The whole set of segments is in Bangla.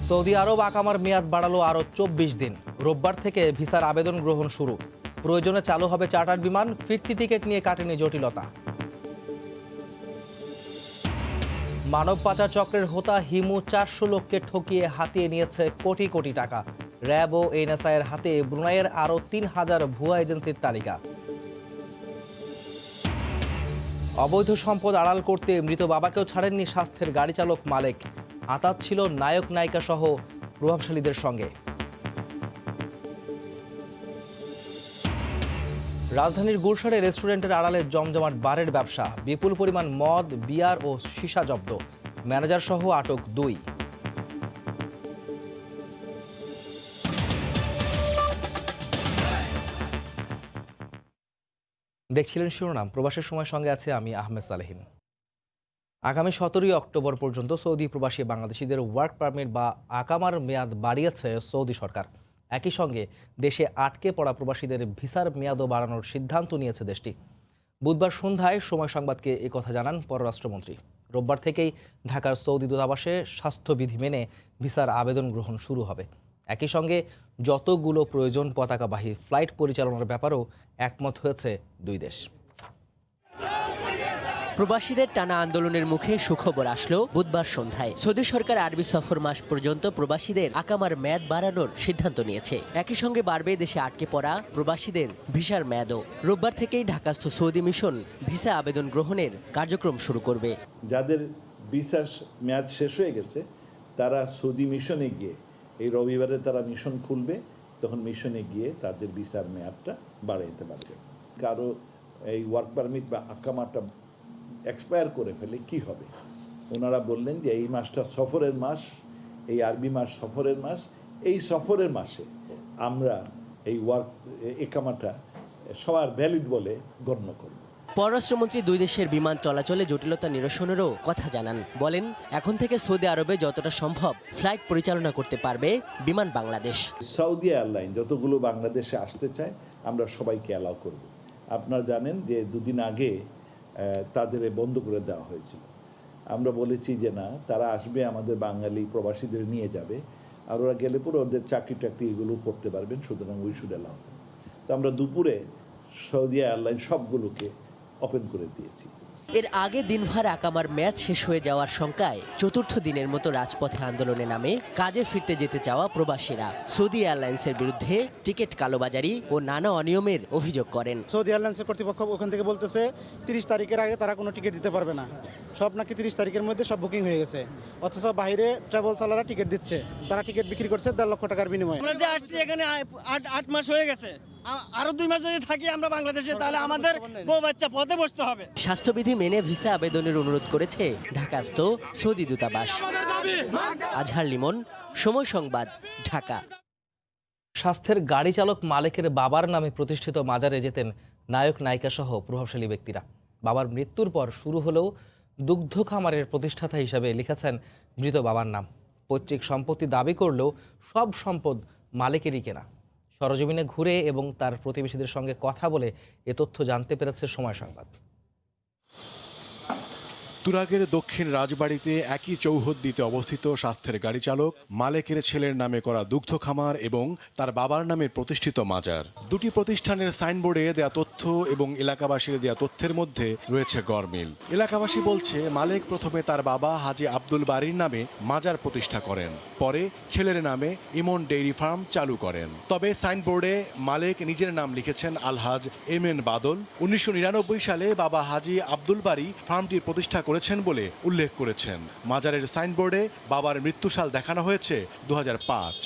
সৌদি আরব আকামার মেয়াদ বাড়ালো আরও ২৪ দিন। রোববার থেকে ভিসার আবেদন গ্রহণ শুরু। প্রয়োজনে চালু হবে চার্টার বিমান। ফিরতি টিকিট নিয়ে কাটেনি জটিলতা। মানব পাচার চক্রের হোতা হিমু ৪০০ লোককে ঠকিয়ে হাতিয়ে নিয়েছে কোটি কোটি টাকা। র্যাব ও এনএসআইয়ের হাতে ব্রুনাইয়ের আরও ৩,০০০ ভুয়া এজেন্সির তালিকা। অবৈধ সম্পদ আড়াল করতে মৃত বাবাকেও ছাড়েননি স্বাস্থ্যের গাড়ি চালক মালেক। আতাত ছিল নায়ক নায়িকা সহ প্রভাবশালীদের সঙ্গে। রাজধানীর গুলশানে রেস্টুরেন্টের আড়ালে জমজমাট বারের ব্যবসা। বিপুল পরিমাণ মদ, বিয়ার ও সীসা জব্দ। ম্যানেজার সহ আটক ২। দেখছিলেন শিরোনাম। প্রবাসের সময় সঙ্গে আছে আমি আহমেদ সালেহিন। আগামী ১৭ই অক্টোবর পর্যন্ত সৌদি প্রবাসী বাংলাদেশিদের ওয়ার্ক পারমিট বা আকামার মেয়াদ বাড়িয়েছে সৌদি সরকার। একই সঙ্গে দেশে আটকে পড়া প্রবাসীদের ভিসার মেয়াদও বাড়ানোর সিদ্ধান্ত নিয়েছে দেশটি। বুধবার সন্ধ্যায় সময় সংবাদকে একথা জানান পররাষ্ট্রমন্ত্রী। রোববার থেকেই ঢাকার সৌদি দূতাবাসে স্বাস্থ্যবিধি মেনে ভিসার আবেদন গ্রহণ শুরু হবে। একই সঙ্গে যতগুলো প্রয়োজন পতাকাবাহী ফ্লাইট পরিচালনার ব্যাপারেও একমত হয়েছে দুই দেশ। প্রবাসীদের টানা আন্দোলনের মুখে সুখবর আসলো বুধবার সন্ধ্যায়। সৌদি সরকার আরবি সফর মাস পর্যন্ত প্রবাসীদের আকামার মেয়াদ বাড়ানোর সিদ্ধান্ত নিয়েছে। একই সঙ্গে বাড়বে দেশে আটকে পড়া প্রবাসীদের ভিসার মেয়াদও। রোববার থেকেই ঢাকাস্থ সৌদি মিশন ভিসা আবেদন গ্রহণের কার্যক্রম শুরু করবে। যাদের ভিসার মেয়াদ শেষ হয়ে গেছে তারা সৌদি মিশনে গিয়ে, এই রবিবারে তারা মিশন খুলবে, তখন মিশনে গিয়ে তাদের ভিসার মেয়াদটা বাড়াইতে পারবে। কারো এই ওয়ার্ক পারমিট বা আকামাটা এক্সপায়ার করে ফেলে কি হবে? ওনারা বললেন যে এই মাসটা সফরের মাস, এই আরবি মাস সফরের মাস, এই সফরের মাসে আমরা এই ওয়ার্ক একামাটা সবার ভ্যালিড বলে গণ্য করব। পররাষ্ট্রমন্ত্রী দুই দেশের বিমান চলাচলে জটিলতা নিরসনেরও কথা জানান। বলেন, এখন থেকে সৌদি আরবে যতটা সম্ভব ফ্লাইট পরিচালনা করতে পারবে বিমান বাংলাদেশ। সৌদি এয়ারলাইন যতগুলো বাংলাদেশে আসতে চায় আমরা সবাইকে অ্যালাউ করব। আপনারা জানেন যে দুদিন আগে তাদের বন্ধ করে দেওয়া হয়েছিল। আমরা বলেছি যে না, তারা আসবে, আমাদের বাঙালি প্রবাসীদের নিয়ে যাবে, আর ওরা গেলে পরে ওদের চাকরি টাকরি এগুলো করতে পারবেন, সুতরাং উই শুড অ্যালাউ দেম। তো আমরা দুপুরে সৌদি এয়ারলাইন সবগুলোকে ওপেন করে দিয়েছি। এর আগে দিনভর আকামার মেয়াদ শেষ হয়ে যাওয়ার শঙ্কায় চতুর্থ দিনের মতো রাজপথে আন্দোলনে নামে কাজে ফিরতে যেতে চাওয়া প্রবাসীরা সৌদি এয়ারলাইন্সের বিরুদ্ধে টিকিট কালোবাজারি ও নানা অনিয়মের অভিযোগ করেন। সৌদি এয়ারলাইন্সের কর্তৃপক্ষ ওখান থেকে বলতেছে ৩০ তারিখের আগে তারা কোনো টিকিট দিতে পারবে না। সব নাকি ৩০ তারিখের মধ্যে সব বুকিং হয়ে গেছে, অথচ বাইরে ট্রাভেল চালারা টিকিট দিচ্ছে। তারা টিকিট বিক্রি করছে ১.৫ লক্ষ টাকার বিনিময়ে। আমরা যে আসছি এখানে ৮ মাস হয়ে গেছে, আরো ২ মাস যদি থাকি আমরা বাংলাদেশে, তাহলে আমাদের বউ বাচ্চা পথে বসতে হবে। স্বাস্থ্যবিধি মেনে ভিসা আবেদনের অনুরোধ করেছে ঢাকাস্থ সৌদি দূতাবাস। আজহার লিমন, সময় সংবাদ, ঢাকা। স্বাস্থ্যের গাড়ি চালক মালেকের বাবার নামে প্রতিষ্ঠিত মাজারে যেতেন নায়ক নায়িকা সহ প্রভাবশালী ব্যক্তিরা। বাবার মৃত্যুর পর শুরু হলেও দুগ্ধ খামারের প্রতিষ্ঠাতা হিসেবে লিখেছেন মৃত বাবার নাম। পৈতৃক সম্পত্তি দাবি করলেও সব সম্পদ মালেকেরই কেনা। সরজমিনে ঘুরে এবং তার প্রতিবেশীদের সঙ্গে কথা বলে এ তথ্য জানতে পেরেছে সময় সংবাদ। তুরাগের দক্ষিণ রাজবাড়িতে একই চৌহদ্দিতে অবস্থিত স্বাস্থ্যের গাড়ি চালক মালেকের ছেলের নামে করা দুগ্ধ খামার এবং তার বাবার নামে প্রতিষ্ঠিত মাজার। দুটি প্রতিষ্ঠানের সাইনবোর্ডে দেয়া তথ্য এবং এলাকাবাসীর দেয়া তথ্যের মধ্যে রয়েছে গরমিল। এলাকাবাসী বলছে, মালেক প্রথমে তার বাবা হাজি আব্দুল বারীর নামে মাজার প্রতিষ্ঠা করেন, পরে ছেলের নামে ইমন ডেইরি ফার্ম চালু করেন। তবে সাইনবোর্ডে মালেক নিজের নাম লিখেছেন আলহাজ এম এন বাদল। ১৯৯৯ সালে বাবা হাজি আব্দুল বারী ফার্মটির প্রতিষ্ঠা করেছেন বলে উল্লেখ করেছেন। মাজারের সাইনবোর্ডে বাবার মৃত্যুসাল দেখানো হয়েছে ২০০৫।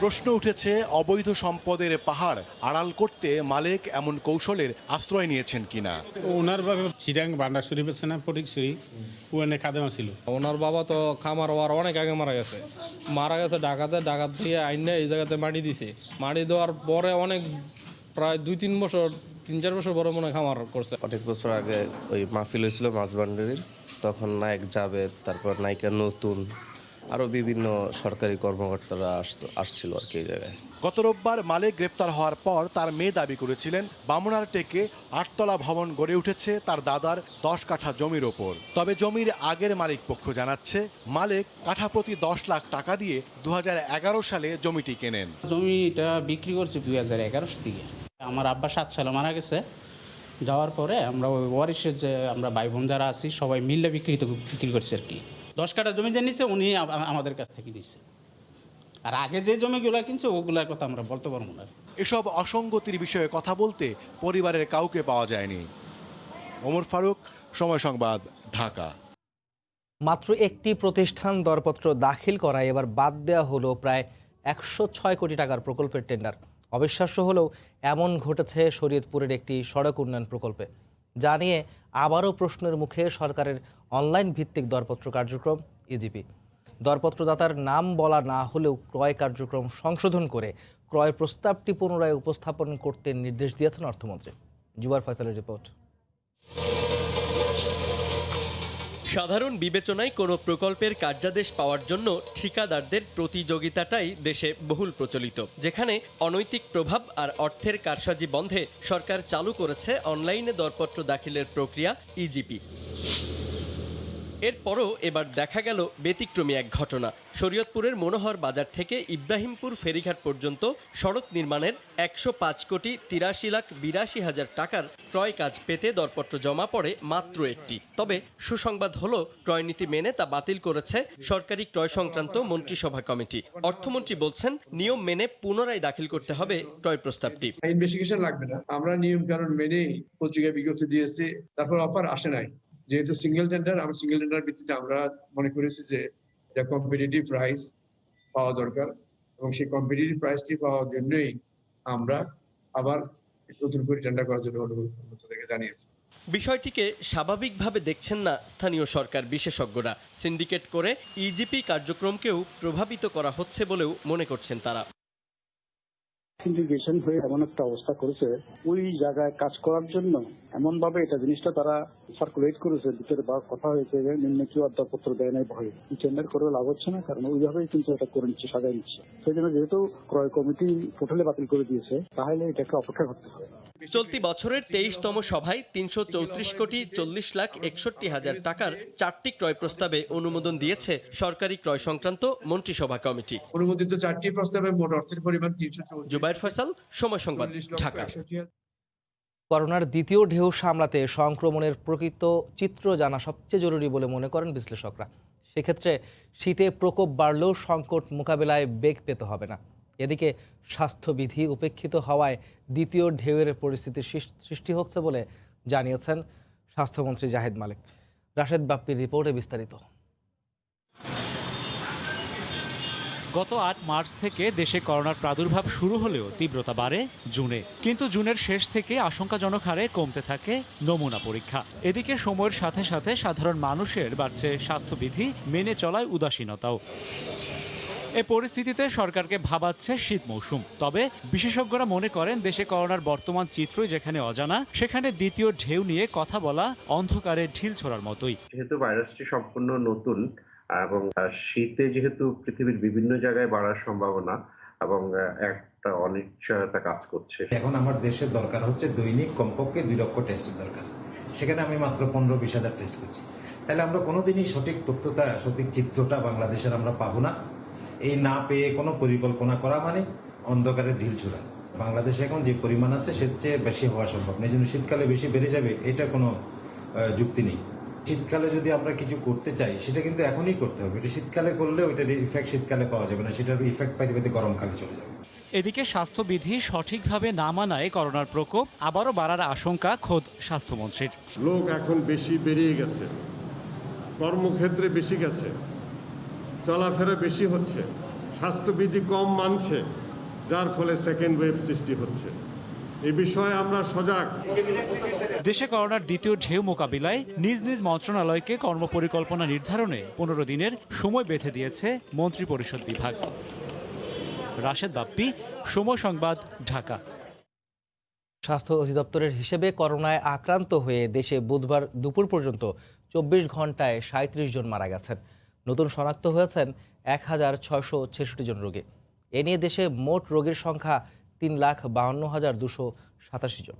প্রশ্ন উঠেছে, অবৈধ সম্পদের পাহাড় আড়াল করতে মালেক এমন কৌশলের আশ্রয় নিয়েছেন কিনা। ওনার বাবা চিরাং বান্ডার শরীফ আছে না, ফটিকছড়ি, ওখানে খাদেমা ছিল। ওনার বাবা তো খামার হওয়ার অনেক আগে মারা গেছে ডাকাত দিয়ে আইনে এই জায়গাতে মাটি দিছে। মাটি দেওয়ার পরে অনেক প্রায় ২-৩ বছর, ৩-৪ বছর বড় মনে খামার করছে। অনেক বছর আগে ওই মাহফিল হয়েছিল মাছ ভান্ডারির, তখন নায়ক জাবেদ, তারপর নায়িকা নতুন, আরও বিভিন্ন সরকারি কর্মকর্তারা আসছিল আর কি এই জায়গায়। গত রোববার মালেক গ্রেপ্তার হওয়ার পর তার মেয়ে দাবি করেছিলেন বামুনারটেকে 8তলা ভবন গড়ে উঠেছে তার দাদার 10 কাঠা জমির ওপর। তবে জমির আগের মালিক পক্ষ জানাচ্ছে মালেক কাঠা প্রতি 10 লাখ টাকা দিয়ে 2011 সালে জমিটি কেনেন। জমিটা বিক্রি করছি 2011 থেকে। আমার আব্বা 7 সালে মারা গেছে, যাওয়ার পরে আমরা ওই ওয়ারিশের যে আমরা ভাই বোন যারা আছি সবাই মিলে বিক্রি করছি আর কি। 10 কাঠা জমি যে নিছে উনি আমাদের কাছ থেকে নিছে, আর আগে যে জমিগুলো কিনছে ওগুলোর কথা আমরা বলতে পারবো না। এসব অসঙ্গতির বিষয়ে কথা বলতে পরিবারের কাউকে পাওয়া যায়নি। ওমর ফারুক, সময় সংবাদ, ঢাকা। মাত্র একটি প্রতিষ্ঠান দরপত্র দাখিল করায় এবার বাদ দেওয়া হলো প্রায় 106 কোটি টাকার প্রকল্পের টেন্ডার। অবিশ্বাস্য হলেও এমন ঘটেছে শরীয়তপুরের একটি সড়ক উন্নয়ন প্রকল্পে, যা নিয়ে আবারও প্রশ্নের মুখে সরকারের অনলাইন ভিত্তিক দরপত্র কার্যক্রম ইজিপি। দরপত্রদাতার নাম বলা না হলেও ক্রয় কার্যক্রম সংশোধন করে ক্রয় প্রস্তাবটি পুনরায় উপস্থাপন করতে নির্দেশ দিয়েছেন অর্থমন্ত্রী। জুবার ফয়সালের রিপোর্ট। সাধারণ বিবেচনায় কোনো প্রকল্পের কার্যাদেশ পাওয়ার জন্য ঠিকাদারদের প্রতিযোগিতাটাই দেশে বহুল প্রচলিত, যেখানে অনৈতিক প্রভাব আর অর্থের কারসাজি বন্ধে সরকার চালু করেছে অনলাইনে দরপত্র দাখিলের প্রক্রিয়া ইজিপি। এরপরও এবার দেখা গেল ব্যতিক্রমী এক ঘটনা। শরীয়তপুরের মনোহর বাজার থেকে ইব্রাহিমপুর ফেরিঘাট পর্যন্ত সড়ক নির্মাণের 105 কোটি 83 লাখ 82 হাজার টাকার ক্রয় কাজ পেতে দরপত্র জমা পড়ে মাত্র একটি। তবে সুসংবাদ হলো ক্রয়নীতি মেনে তা বাতিল করেছে সরকারি ক্রয় সংক্রান্ত মন্ত্রিসভা কমিটি। অর্থমন্ত্রী বলছেন নিয়ম মেনে পুনরায় দাখিল করতে হবে ক্রয় প্রস্তাবটি। ইনভেস্টিগেশন লাগবে না, আমরা নিয়ম কানুন মেনে পত্রিকায় বিজ্ঞপ্তি দিয়েছি, তারপর অফার আসে নাই। যেহেতু সিঙ্গেল টেন্ডার, আমরা সিঙ্গেল টেন্ডার ভিত্তিতে আমরা মনে করেছি যে এটা কম্পিটিটিভ প্রাইস পাওয়া দরকার, এবং সেই কম্পিটিটিভ প্রাইসটি পাওয়ার জন্যই আমরা আবার নতুন করে টেন্ডার করার জন্য অনুরোধ থেকে জানিয়েছি। বিষয়টিকে স্বাভাবিকভাবে দেখছেন না স্থানীয় সরকার বিশেষজ্ঞরা। সিন্ডিকেট করে ইজিপি কার্যক্রমকেও প্রভাবিত করা হচ্ছে বলেও মনে করছেন তারা। সিন্ডিকেশন হয়ে এমন একটা অবস্থা করেছে, ওই জায়গায় কাজ করার জন্য এমন ভাবে এটা জিনিসটা তারা সার্কুলেট করেছে, ভিতরে বা কথা হয়েছে নিম্ন কি দরপত্র দেয় নাই ভয়ে টেন্ডার করে লাভ হচ্ছে না, কারণ ওইভাবেই কিন্তু এটা করে নিচ্ছে, সাজায় নিচ্ছে। সেই জন্য যেহেতু ক্রয় কমিটি টোটালি বাতিল করে দিয়েছে, তাহলে এটাকে অপেক্ষা করতে হবে। চলতি বছরের 23তম সভায় 334 কোটি 40 লাখ 61 হাজার টাকার 4টি ক্রয় প্রস্তাবে অনুমোদন দিয়েছে সরকারি ক্রয় সংক্রান্ত মন্ত্রিসভা কমিটি। অনুমোদিত 4টি প্রস্তাবে মোট অর্থের পরিমাণ 334। জুবাইর ফয়সাল, সময় সংবাদ, ঢাকা। করোনার দ্বিতীয় ঢেউ সামলাতে সংক্রমণের প্রকৃত চিত্র জানা সবচেয়ে জরুরি বলে মনে করেন বিশ্লেষকরা। সেক্ষেত্রে শীতে প্রকোপ বাড়লেও সংকট মোকাবেলায় বেগ পেতে হবে না। এদিকে স্বাস্থ্যবিধি উপেক্ষিত হওয়ায় দ্বিতীয় ঢেউয়ের পরিস্থিতির সৃষ্টি হচ্ছে বলে জানিয়েছেন স্বাস্থ্যমন্ত্রী জাহিদ মালেক। রাশেদ বাপ্পির রিপোর্টে বিস্তারিত। গত 8 মার্চ থেকে দেশে করোনার প্রাদুর্ভাব শুরু হলেও তীব্রতা বাড়ে জুনে, কিন্তু জুনের শেষ থেকে আশঙ্কাজনক হারে কমতে থাকে নমুনা পরীক্ষা। এদিকে সময়ের সাথে সাথে সাধারণ মানুষের বাড়ছে স্বাস্থ্যবিধি মেনে চলায় উদাসীনতাও। এ পরিস্থিতিতে সরকারকে ভাবাচ্ছে শীত মৌসুম। তবে বিশেষজ্ঞরা মনে করেন দেশে করোনার বর্তমান চিত্রই যেখানে অজানা, সেখানে দ্বিতীয় ঢেউ নিয়ে কথা বলা অন্ধকারে ঢিল ছোড়ার মতোই। যেহেতু ভাইরাসটি সম্পূর্ণ নতুন এবং শীতে যেহেতু পৃথিবীর বিভিন্ন জায়গায় বাড়ার সম্ভাবনা এবং একটা অনিশ্চয়তা কাজ করছে, এখন আমার দেশের দরকার হচ্ছে দৈনিক কমপক্ষে 2 লক্ষ টেস্টের দরকার। সেখানে আমি মাত্র 15-20 হাজার টেস্ট করছি। তাহলে আমরা কোনোদিনই সঠিক তথ্যটা, সঠিক চিত্রটা বাংলাদেশের আমরা পাবো না। এই না পেয়ে কোনো পরিকল্পনা করা মানে অন্ধকারে ঢিল ছোড়া। বাংলাদেশে এখন যে পরিমাণ আছে সের চেয়ে বেশি হওয়া সম্ভব না। এই জন্য শীতকালে বেশি বেড়ে যাবে এটা কোনো যুক্তি নেই। শীতকালে যদি আমরা কিছু করতে চাই সেটা কিন্তু এখনই করতে হবে। এটা শীতকালে করলে ওইটার ইফেক্ট শীতকালে পাওয়া যাবে না, সেটার ইফেক্ট পাইতে পাইতে গরমকালে চলে যাবে। এদিকে স্বাস্থ্যবিধি সঠিকভাবে না মানায় করোনার প্রকোপ আবারও বাড়ার আশঙ্কা খোদ স্বাস্থ্যমন্ত্রীর। লোক এখন বেশি বেরিয়ে গেছে, কর্মক্ষেত্রে বেশি গেছে, চলাফেরা বেশি হচ্ছে, স্বাস্থ্যবিধি কম মানছে, যার ফলে সেকেন্ড ওয়েভ সৃষ্টি হচ্ছে। এই বিষয়ে আমরা সজাগ। দেশে করোনার দ্বিতীয় ঢেউ মোকাবিলায় নিজ নিজ মন্ত্রণালয়কে কর্মপরিকল্পনা নির্ধারণে 15 দিনের সময় বেঁধে দিয়েছে মন্ত্রিপরিষদ বিভাগ। রাশেদ বাপ্পি, সময় সংবাদ, ঢাকা। স্বাস্থ্য অধিদপ্তরের হিসেবে করোনায় আক্রান্ত হয়ে দেশে বুধবার দুপুর পর্যন্ত 24 ঘন্টায় 37 জন মারা গেছেন। নতুন শনাক্ত হয়েছেন 1,666 জন রোগী। এ নিয়ে দেশে মোট রোগীর সংখ্যা 3,52,287 জন।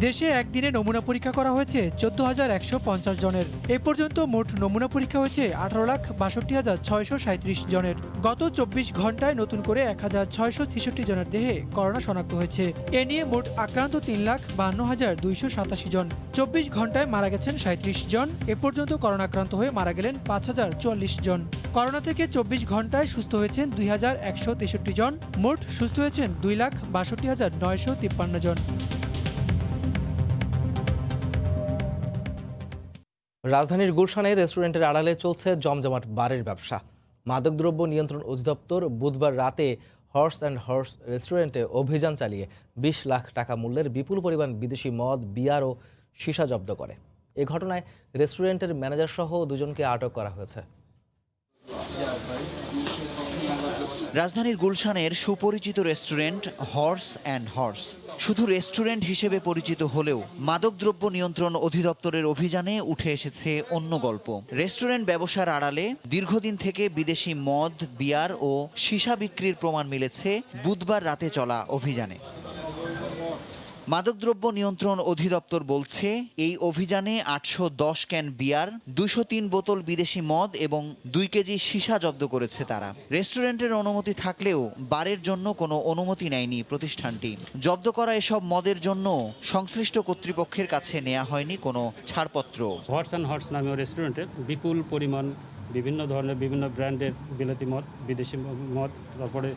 দেশে একদিনে নমুনা পরীক্ষা করা হয়েছে 14,150 জনের। এ পর্যন্ত মোট নমুনা পরীক্ষা হয়েছে 18,62,637 জনের। গত 24 ঘন্টায় নতুন করে 1,666 জনের দেহে করোনা শনাক্ত হয়েছে। এ নিয়ে মোট আক্রান্ত 3,52,287 জন। 24 ঘন্টায় মারা গেছেন 37 জন। এ পর্যন্ত করোনা আক্রান্ত হয়ে মারা গেলেন 5,044 জন। করোনা থেকে 24 ঘন্টায় সুস্থ হয়েছেন 2,163 জন। মোট সুস্থ হয়েছেন 2,62,953 জন। রাজধানীর গুলশানে রেস্টুরেন্টের আড়ালে চলছে জমজমাট বারের ব্যবসা। মাদকদ্রব্য নিয়ন্ত্রণ অধিদপ্তর বুধবার রাতে হর্স অ্যান্ড হর্স রেস্টুরেন্টে অভিযান চালিয়ে 20 লাখ টাকা মূল্যের বিপুল পরিমাণ বিদেশি মদ, বিয়ার ও সীসা জব্দ করে। এ ঘটনায় রেস্টুরেন্টের ম্যানেজার সহ দুজনকে আটক করা হয়েছে। রাজধানীর গুলশানের সুপরিচিত রেস্টুরেন্ট হর্স অ্যান্ড হর্স শুধু রেস্টুরেন্ট হিসেবে পরিচিত হলেও মাদকদ্রব্য নিয়ন্ত্রণ অধিদপ্তরের অভিযানে উঠে এসেছে অন্য গল্প। রেস্টুরেন্ট ব্যবসার আড়ালে দীর্ঘদিন থেকে বিদেশি মদ, বিয়ার ও সীসা বিক্রির প্রমাণ মিলেছে বুধবার রাতে চলা অভিযানে। মাদকদ্রব্য নিয়ন্ত্রণ অধিদপ্তর বলছে, এই অভিযানে 810 ক্যান বিয়ার, 203 বোতল বিদেশি মদ এবং 2 কেজি সীসা জব্দ করেছে তারা। রেস্টুরেন্টের অনুমতি থাকলেও বারের জন্য কোনো অনুমতি নেয়নি প্রতিষ্ঠানটি। জব্দ করা এসব মদের জন্য সংশ্লিষ্ট কর্তৃপক্ষের কাছে নেওয়া হয়নি কোনো ছাড়পত্র। হর্স অ্যান্ড হর্স নামীয় রেস্টুরেন্টে বিপুল পরিমাণ বিভিন্ন ধরনের বিভিন্ন ব্র্যান্ডের বিলাতি মদ, বিদেশি মদ, তারপরে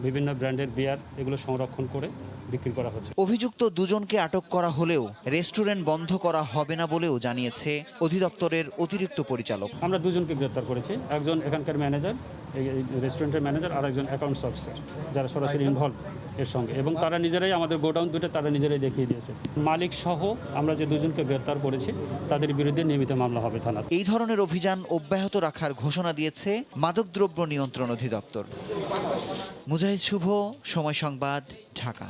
বিভিন্ন ব্র্যান্ডের বিয়ার এগুলো সংরক্ষণ করে বিক্রি করা হচ্ছে। অভিযুক্ত দুজনকে আটক করা হলেও রেস্টুরেন্ট বন্ধ করা হবে না বলেও জানিয়েছে অধিদপ্তরের অতিরিক্ত পরিচালক। আমরা দুজনকে গ্রেপ্তার করেছি, একজন এখানকার ম্যানেজার, এই রেস্টুরেন্টের ম্যানেজার, আর একজন অ্যাকাউন্টস অফিসার, যারা সরাসরি ইনভলভ এর সঙ্গে, এবং তারা নিজেরাই আমাদের গোডাউন দুটো তারা নিজেরাই দেখিয়ে দিয়েছে। মালিক সহ আমরা যে দুজনকে গ্রেপ্তার করেছি তাদের বিরুদ্ধে নিয়মিত মামলা হবে থানা। এই ধরনের অভিযান অব্যাহত রাখার ঘোষণা দিয়েছে মাদকদ্রব্য নিয়ন্ত্রণ অধিদপ্তর। মুজাহিদ শুভ, সময় সংবাদ, ঢাকা।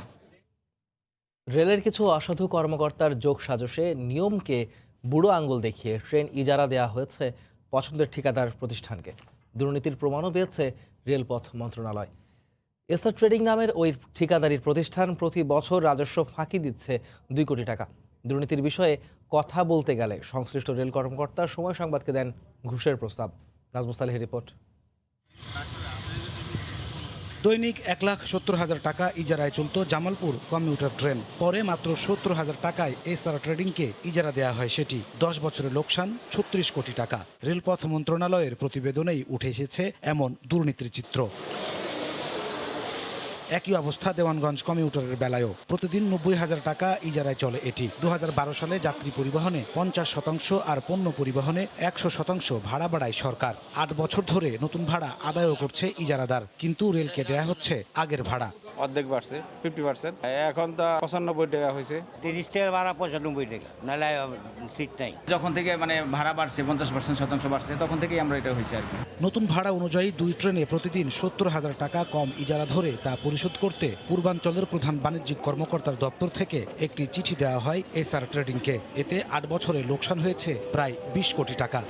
রেলের কিছু অসাধু কর্মকর্তার যোগ সাজশে নিয়মকে বুড়ো আঙ্গুল দেখিয়ে ট্রেন ইজারা দেওয়া হয়েছে পছন্দের ঠিকাদার প্রতিষ্ঠানকে। দুর্নীতির প্রমাণও পেয়েছে রেলপথ মন্ত্রণালয়। এসআর ট্রেডিং নামের ওই ঠিকাদারির প্রতিষ্ঠান প্রতি বছর রাজস্ব ফাঁকি দিচ্ছে 2 কোটি টাকা। দুর্নীতির বিষয়ে কথা বলতে গেলে সংশ্লিষ্ট রেল কর্মকর্তা সময় সংবাদকে দেন ঘুষের প্রস্তাব। নাজমুস সালেহের রিপোর্ট। দৈনিক 1,70,000 টাকা ইজারায় চলত জামালপুর কমিউটার ট্রেন। পরে মাত্র 70,000 টাকায় এসআর ট্রেডিংকে ইজারা দেওয়া হয় সেটি। 10 বছরের লোকসান 36 কোটি টাকা। রেলপথ মন্ত্রণালয়ের প্রতিবেদনেই উঠে এসেছে এমন দুর্নীতির চিত্র। একই অবস্থা দেওয়ানগঞ্জ কমিউটারের বেলায়ও। প্রতিদিন 90,000 টাকা ইজারায় চলে এটি। 2012 সালে যাত্রী পরিবহনে 50% আর পণ্য পরিবহনে 100% ভাড়া বাড়ায় সরকার। 8 বছর ধরে নতুন ভাড়া আদায়ও করছে ইজারাদার, কিন্তু রেলকে দেয়া হচ্ছে আগের ভাড়া। অর্ধেক বাড়ছে, 50%। এখন তো 95 টাকা হয়েছে। 30 টাকা ভাড়া 95 টাকা, নাহলে সিট নাই। যখন থেকে ভাড়া বাড়ছে 50% বাড়ছে, তখন থেকেই আমরা এটা হয়েছে আর কি। নতুন ভাড়া অনুযায়ী 2 ট্রেনে প্রতিদিন 70,000 টাকা কম ইজারা ধরে তা পরিশোধ করতে পূর্বাঞ্চলের প্রধান বাণিজ্যিক কর্মকর্তার দপ্তর থেকে একটি চিঠি দেওয়া হয় এসআর ট্রেডিংকে। এতে 8 বছরে লোকসান হয়েছে প্রায় 20 কোটি টাকা।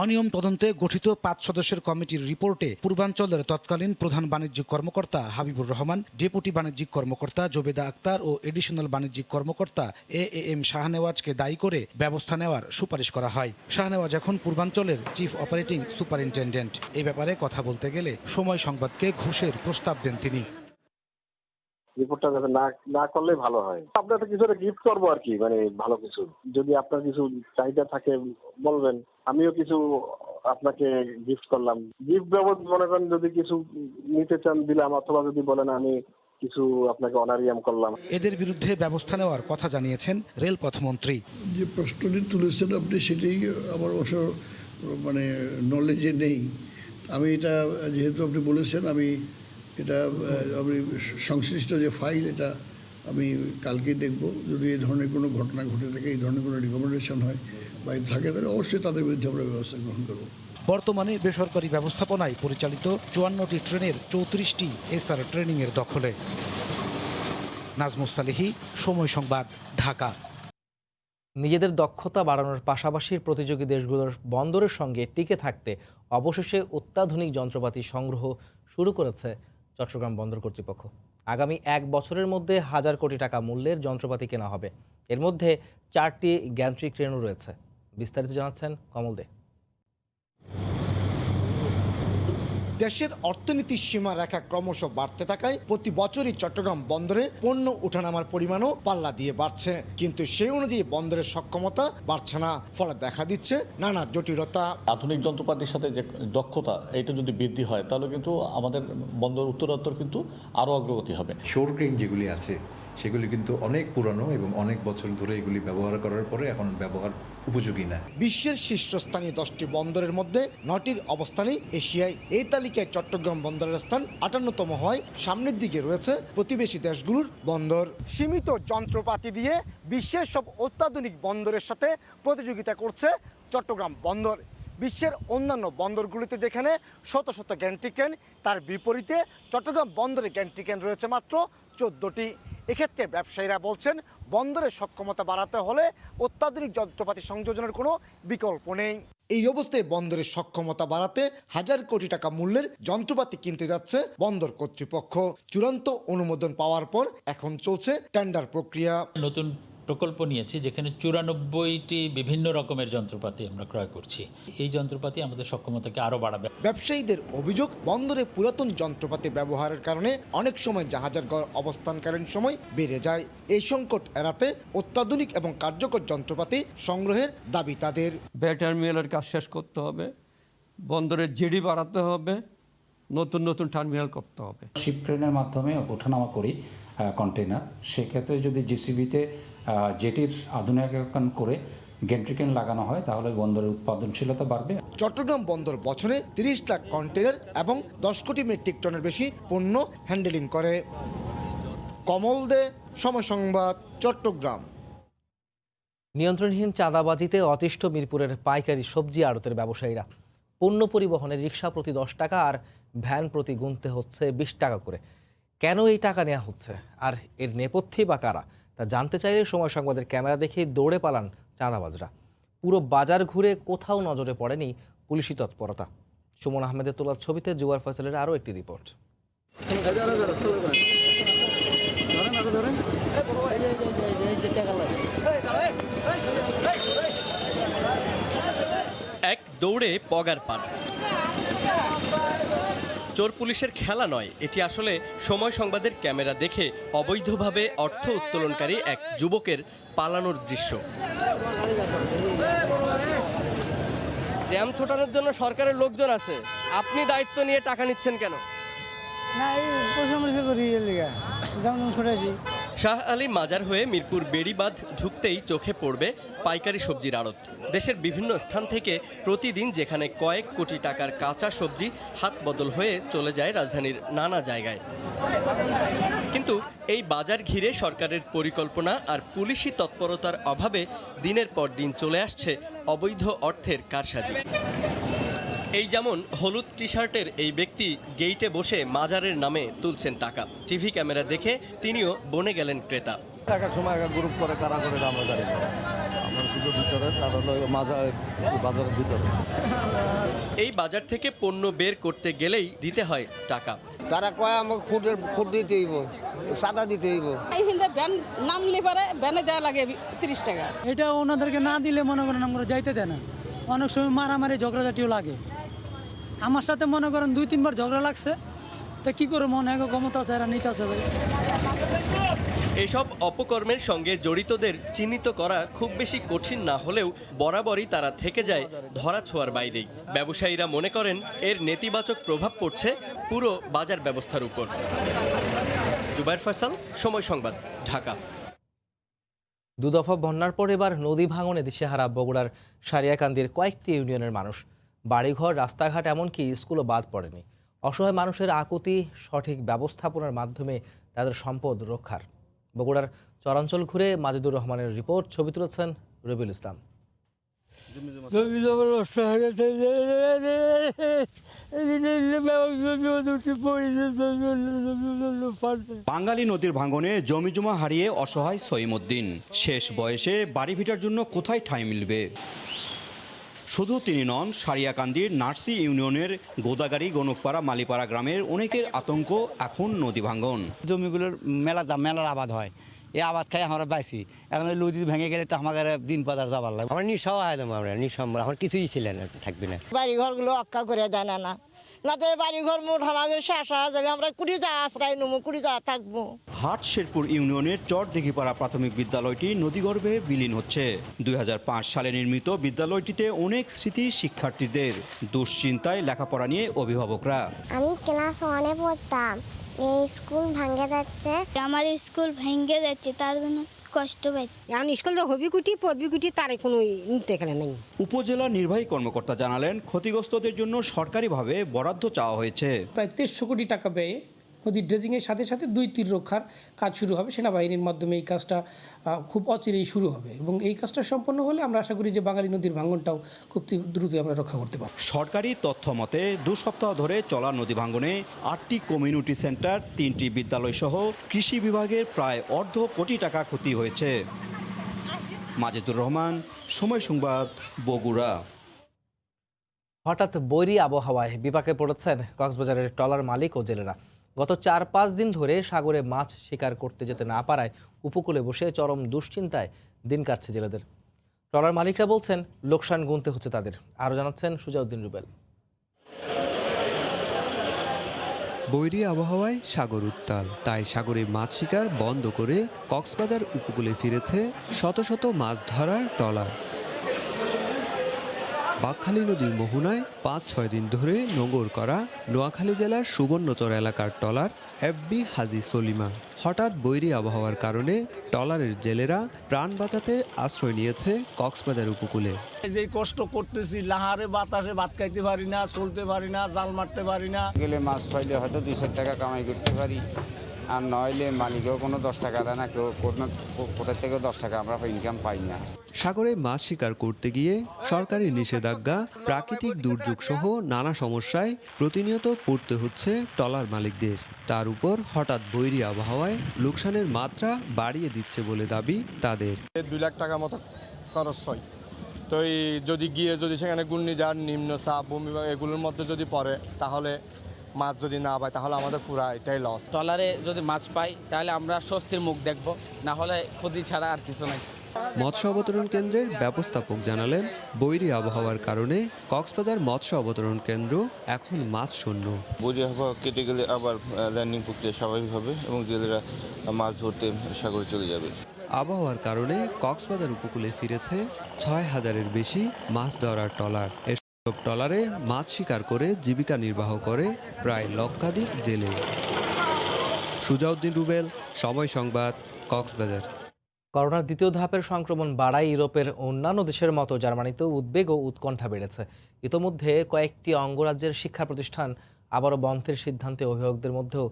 অনিয়ম তদন্তে গঠিত 5 সদস্যের কমিটির রিপোর্টে পূর্বাঞ্চলের তৎকালীন প্রধান বাণিজ্যিক কর্মকর্তা হাবিবুর রহমান, ডেপুটি বাণিজ্যিক কর্মকর্তা জোবেদা আক্তার ও এডিশনাল বাণিজ্যিক কর্মকর্তা এএম শাহনেওয়াজকে দায়ী করে ব্যবস্থা নেওয়ার সুপারিশ করা হয়। শাহনেওয়াজ এখন পূর্বাঞ্চলের চিফ অপারেটিং সুপারিনটেন্ডেন্ট। এই ব্যাপারে কথা বলতে গেলে সময় সংবাদকে ঘুষের প্রস্তাব দেন তিনি। রিপোর্টটা যাতে না করলে ভালো হয়। আপনাকে কিছু একটা গিফট করবো আর কি, ভালো কিছু। যদি আপনার কিছু চাহিদা থাকে বলবেন, আমিও কিছু আপনাকে গিফট করলাম। গিফট বাবদ মনে করেন যদি কিছু নিতে চান দিলাম, অথবা যদি বলেন আমি কিছু আপনাকে অনারিয়াম করলাম। এদের বিরুদ্ধে ব্যবস্থা নেওয়ার কথা জানিয়েছেন রেলপথ মন্ত্রী। যে প্রশ্নটি তুলেছেন আপনি, সেটাই আমার অবশ্য নলেজে নেই। আমি এটা যেহেতু আপনি বলেছেন, আমি সংশ্লিষ্ট যে ফাইল এটা আমি কালকে দেখব। যদি এই ধরনের কোনো ঘটনা ঘটে থাকে, এই ধরনের কোনো রিকমেন্ডেশন হয় বা থাকে, তাহলে অবশ্যই তাদের বিরুদ্ধে আমরা ব্যবস্থা গ্রহণ করব। বর্তমানে বেসরকারি ব্যবস্থাপনায় পরিচালিত 54টি ট্রেনের 34টি এসআর ট্রেনিংয়ের দখলে। নাজমুস সালেহী, সময় সংবাদ, ঢাকা। নিজেদের দক্ষতা বাড়ানোর পাশাপাশি প্রতিযোগী দেশগুলোর বন্দরের সঙ্গে টিকে থাকতে অবশেষে অত্যাধুনিক যন্ত্রপাতি সংগ্রহ শুরু করেছে চট্টগ্রাম বন্দর কর্তৃপক্ষ। আগামী 1 বছরের মধ্যে 1000 কোটি টাকা মূল্যের যন্ত্রপাতি কেনা হবে। এর মধ্যে 4টি গ্যান্ট্রি ক্রেনও রয়েছে। বিস্তারিত জানাচ্ছেন কমল দে। দেশের অর্থনীতির সীমারেখা ক্রমশ বাড়তে থাকায় প্রতি বছরই চট্টগ্রাম বন্দরে পণ্য ওঠানামার পরিমাণও পাল্লা দিয়ে বাড়ছে, কিন্তু সেই অনুযায়ী বন্দরের সক্ষমতা বাড়ছে না, ফলে দেখা দিচ্ছে নানা জটিলতা। আধুনিক যন্ত্রপাতির সাথে যে দক্ষতা এটা যদি বৃদ্ধি হয় তাহলে কিন্তু আমাদের বন্দর উত্তরোত্তর কিন্তু আরও অগ্রগতি হবে। শোর ক্রেন যেগুলি আছে সেগুলি কিন্তু অনেক পুরানো এবং অনেক বছর ধরে এগুলি ব্যবহার করার পরে এখন ব্যবহার উপযোগী না। বিশ্বের শীর্ষস্থানীয় 10টি বন্দরের মধ্যে 9টির অবস্থানই এশিয়ায়। এই তালিকায় চট্টগ্রাম বন্দরের স্থান 58তম হয়। সামনের দিকে রয়েছে প্রতিবেশী দেশগুলোর বন্দর। সীমিত যন্ত্রপাতি দিয়ে বিশ্বের সব অত্যাধুনিক বন্দরের সাথে প্রতিযোগিতা করছে চট্টগ্রাম বন্দর। বিশ্বের অন্যান্য বন্দরগুলিতে যেখানে শত শত গ্যান্ট্রি ক্রেন, তার বিপরীতে চট্টগ্রাম বন্দরে গ্যান্ট্রি ক্রেন রয়েছে মাত্র 14টি। এক্ষেত্রে ব্যবসায়ীরা বলছেন বন্দরের সক্ষমতা বাড়াতে হলে অত্যাধুনিক যন্ত্রপাতি সংযোজনের কোনো বিকল্প নেই। এই অবস্থায় বন্দরের সক্ষমতা বাড়াতে 1000 কোটি টাকা মূল্যের যন্ত্রপাতি কিনতে যাচ্ছে বন্দর কর্তৃপক্ষ। চূড়ান্ত অনুমোদন পাওয়ার পর এখন চলছে টেন্ডার প্রক্রিয়া। নতুন প্রকল্প নিয়েছি যেখানে 94টি বিভিন্ন রকমের যন্ত্রপাতি আমরা ক্রয় করছি। এই যন্ত্রপাতি আমাদের সক্ষমতাকে আরও বাড়াবে। ব্যবসায়ীদের অভিযোগ, বন্দরে পুরাতন যন্ত্রপাতি ব্যবহারের কারণে অনেক সময় জাহাজের ঘর অবস্থানকালীন সময় বেড়ে যায়। এই সংকট এড়াতে অত্যাধুনিক এবং কার্যকর যন্ত্রপাতি সংগ্রহের দাবি তাদের। বে টার্মিনালের কাজ শেষ করতে হবে, বন্দরের জিডি বাড়াতে হবে, নতুন নতুন টার্মিনাল করতে হবে। শিপ ক্রেনের মাধ্যমে ওঠানামা করি কন্টেনার, সেক্ষেত্রে যদি জিসিবিতে জেটির আধুনিকায়ন করে গ্যান্ট্রি ক্রেন লাগানো হয় তাহলে বন্দরের উৎপাদনশীলতা বাড়বে। চট্টগ্রাম বন্দর বছরে 30 লাখ কন্টেনার এবং 10 কোটি মেট্রিক টনের বেশি পণ্য হ্যান্ডেলিং করে। কমল দে, সময় সংবাদ, চট্টগ্রাম। নিয়ন্ত্রণহীন চাঁদাবাজিতে অতিষ্ঠ মিরপুরের পাইকারি সবজি আড়তের ব্যবসায়ীরা। পণ্য পরিবহনে রিক্সা প্রতি 10 টাকা আর ভ্যান প্রতি গুনতে হচ্ছে 20 টাকা করে। কেন এই টাকা নেওয়া হচ্ছে আর এর নেপথ্যে বা কারা, তা জানতে চাইলে সময় সংবাদের ক্যামেরা দেখে দৌড়ে পালান চাঁদাবাজরা। পুরো বাজার ঘুরে কোথাও নজরে পড়েনি পুলিশি তৎপরতা। সুমন আহমেদের তোলার ছবিতে জুবাইর ফয়সালের আরও একটি রিপোর্ট। এক দৌড়ে পগার পার। চোর পুলিশের খেলা নয়, এটি আসলে সময় সংবাদের ক্যামেরা দেখে অবৈধভাবে অর্থ উত্তোলনকারী এক যুবকের পালানোর দৃশ্য। জ্যাম ছোটানোর জন্য সরকারের লোকজন আছে, আপনি দায়িত্ব নিয়ে টাকা নিচ্ছেন কেন? শাহ আলী মাজার হয়ে মিরপুর বেড়িবাঁধ ঢুকতেই চোখে পড়বে পাইকারি সবজির আড়ত। দেশের বিভিন্ন স্থান থেকে প্রতিদিন যেখানে কয়েক কোটি টাকার কাঁচা সবজি হাত বদল হয়ে চলে যায় রাজধানীর নানা জায়গায়। কিন্তু এই বাজার ঘিরে সরকারের পরিকল্পনা আর পুলিশি তৎপরতার অভাবে দিনের পর দিন চলে আসছে অবৈধ অর্থের কারসাজি। এই যেমন হলুদ টি শার্টের এই ব্যক্তি গেইটে বসে মাজারের নামে তুলছেন টাকা। টিভি ক্যামেরা দেখে তিনিও বনে গেলেন ক্রেতা। টাকার সময় গ্রুপ করে কারা করে আমরা জানি না, আমার কিছু ভিতরে বাজারের ভিতরে। এই বাজার থেকে পণ্য বের করতে গেলেই দিতে হয় টাকা। তারা কয় আমাকে খুঁট দিতে হইব, সাদা দিতে হইব। ভ্যান নামলে পারে ভ্যানে দেওয়া লাগে 30 টাকা। এটা ওনাদেরকে না দিলে মনে করেন আমরা যাইতে দেয় না। অনেক সময় মারামারি ঝগড়াঝাটিও লাগে। আমার সাথে মনে করেন 2-3 বার ঝগড়া লাগছে, তা কি করে মনে হয় ক্ষমতা আছে এরা নিতে আছে। এসব অপকর্মের সঙ্গে জড়িতদের চিহ্নিত করা খুব বেশি কঠিন না হলেও বরাবরই তারা থেকে যায় ধরাছোঁয়ার বাইরেই। ব্যবসায়ীরা মনে করেন এর নেতিবাচক প্রভাব পড়ছে পুরো বাজার ব্যবস্থার উপর। জুবাইর ফয়সাল, সময় সংবাদ, ঢাকা। দুদফা বন্যার পর এবার নদী ভাঙনে দিশেহারা বগুড়ার সারিয়াকান্দির কয়েকটি ইউনিয়নের মানুষ। বাড়িঘর, রাস্তাঘাট, এমনকি স্কুলও বাদ পড়েনি। অসহায় মানুষের আকুতি সঠিক ব্যবস্থাপনার মাধ্যমে তাদের সম্পদ রক্ষার। বগুড়ার চরাঞ্চল ঘুরে মাজিদুর রহমানের রিপোর্ট, ছবি তুলেছেন রবিউল ইসলাম। বাঙালি নদীর ভাঙনে জমিজমা হারিয়ে অসহায় সইমুদ্দিন। শেষ বয়সে বাড়ি ভিটার জন্য কোথায় ঠাঁই মিলবে? শুধু তিনি নন, সারিয়াকান্দির নার্সি ইউনিয়নের গোদাগাড়ি গণকপাড়া মালিপাড়া গ্রামের অনেকের আতঙ্ক এখন নদী ভাঙন। জমিগুলোর মেলার আবাদ হয়, এই আবাদ খাই আমরা পাইছি। এখন নদী ভেঙে গেলে তো আমাদের দিন বাজার যাবার লাগবে। আমার নিঃসহায় আমরা নিঃসম্বল, আমার কিছুই ছিলেন থাকবে না। বাড়ি ঘরগুলো অক্কা করে দেয় না না তো বাড়ি ঘর মোট আমাদের শেষ হয়ে যাবে, আমরা কুড়ি যা আশ্রয় নেবো, কুড়ি যা থাকবো। হাট শেরপুর ইউনিয়নের চরদিঘিপাড়া প্রাথমিক বিদ্যালয়টি নদীগর্ভে বিলীন হচ্ছে। 2005 সালে নির্মিত বিদ্যালয়টিতে অনেক স্মৃতি শিক্ষার্থীদের। দুশ্চিন্তায় লেখাপড়া নিয়ে অভিভাবকরা। আমি ক্লাস 1-এ পড়তাম, এই স্কুল ভাঙে যাচ্ছে। আমার স্কুল ভেঙে যাচ্ছে, তার জন্য কষ্ট পাচ্ছি। এখন স্কুল হবি কুটি পড়বি কুটি তার কোনো নিতে এখানে নেই। উপজেলা নির্বাহী কর্মকর্তা জানালেন, ক্ষতিগ্রস্তদের জন্য সরকারিভাবে বরাদ্দ চাওয়া হয়েছে। প্রায় 2300 কোটি টাকা ব্যয়ে নদীর ড্রেজিংয়ের সাথে সাথে 2 তীর রক্ষার কাজ শুরু হবে। সেনাবাহিনীর মাধ্যমে এই কাজটা খুব অচিরেই শুরু হবে এবং এই কাজটা সম্পন্ন হলে আমরা আশা করি যে বাঙালি নদীর ভাঙনটাও খুব দ্রুত আমরা রক্ষা করতে পারব। সরকারি তথ্য মতে 2 সপ্তাহ ধরে চলা নদী ভাঙনে 8টি কমিউনিটি সেন্টার, 3টি বিদ্যালয় সহ কৃষি বিভাগের প্রায় অর্ধ কোটি টাকা ক্ষতি হয়েছে। মাজেদুর রহমান, সময় সংবাদ, বগুড়া। হঠাৎ বৈরী আবহাওয়ায় বিপাকে পড়েছেন কক্সবাজারের ট্রলার মালিক ও জেলেরা। গত 4-5 দিন ধরে সাগরে মাছ শিকার করতে যেতে না পারায় উপকূলে বসে চরম দুশ্চিন্তায় দিন কাটছে জেলেদের। ট্রলার মালিকরা বলছেন লোকসান গুনতে হচ্ছে তাদের। আরও জানাচ্ছেন সুজাউদ্দিন রুবেল। বৈরী আবহাওয়ায় সাগর উত্তাল, তাই সাগরে মাছ শিকার বন্ধ করে কক্সবাজার উপকূলে ফিরেছে শত শত মাছ ধরার ট্রলার। বাঁকখালী নদীর মোহনায় 5-6 দিন ধরে নোঙর করা নোয়াখালী জেলার সুবর্ণচর এলাকার ট্রলার এফবি হাজি সলিমা। হঠাৎ বৈরী আবহাওয়ার কারণে ট্রলারের জেলেরা প্রাণ বাঁচাতে আশ্রয় নিয়েছে কক্সবাজার উপকূলে। যে কষ্ট করতেছি, লাহারে বাতাসে ভাত খাইতে পারি না, চলতে পারি না, জাল মারতে পারি না। গেলে মাছ পাইলে হয়তো 200 টাকা কামাই করতে পারি, আর নইলে মালিকেও কোনো 10 টাকা দেয় না, কেউ কোথা থেকেও 10 টাকা আমরা ইনকাম পাই না। সাগরে মাছ শিকার করতে গিয়ে সরকারি নিষেধাজ্ঞা, প্রাকৃতিক দুর্যোগ সহ নানা সমস্যায় প্রতিনিয়ত পড়তে হচ্ছে ট্রলার মালিকদের। তার উপর হঠাৎ বৈরী আবহাওয়ায় লোকসানের মাত্রা বাড়িয়ে দিচ্ছে বলে দাবি তাদের। 2 লাখ টাকা মতো খরচ হয়, তো যদি গিয়ে সেখানে ঘূর্ণিঝড়, নিম্নচাপ, ভূমি এগুলোর মধ্যে যদি পড়ে, তাহলে মাছ যদি না পাই তাহলে আমাদের পুরা এটাই লস। ট্রলারে যদি মাছ পাই তাহলে আমরা স্বস্তির মুখ দেখব, না হলে ক্ষতি ছাড়া আর কিছু নাই। মৎস্য অবতরণ কেন্দ্রের ব্যবস্থাপক জানালেন, বৈরী আবহাওয়ার কারণে কক্সবাজার মৎস্য অবতরণ কেন্দ্র এখন মাছ শূন্য। বৈরী আবহাওয়া কেটে গেলে আবার ল্যান্ডিং প্রক্রিয়া স্বাভাবিক হবে এবং জেলেরা মাছ ধরতে সাগরে চলে যাবে। আবহাওয়ার কারণে কক্সবাজার উপকূলে ফিরেছে 6000-এর বেশি মাছ ধরার ট্রলার। এসব ট্রলারে মাছ শিকার করে জীবিকা নির্বাহ করে প্রায় লক্ষাধিক জেলে। সুজাউদ্দিন রুবেল, সময় সংবাদ, কক্সবাজার। করোনার দ্বিতীয় ধাপের সংক্রমণ বাড়ায় ইউরোপের অন্যান্য দেশের মতো জার্মানিতেও উদ্বেগ ও উৎকণ্ঠা বেড়েছে। ইতোমধ্যে কয়েকটি অঙ্গরাজ্যের শিক্ষা প্রতিষ্ঠান আবারও বন্ধের সিদ্ধান্তে অভিভাবকদের মধ্যেও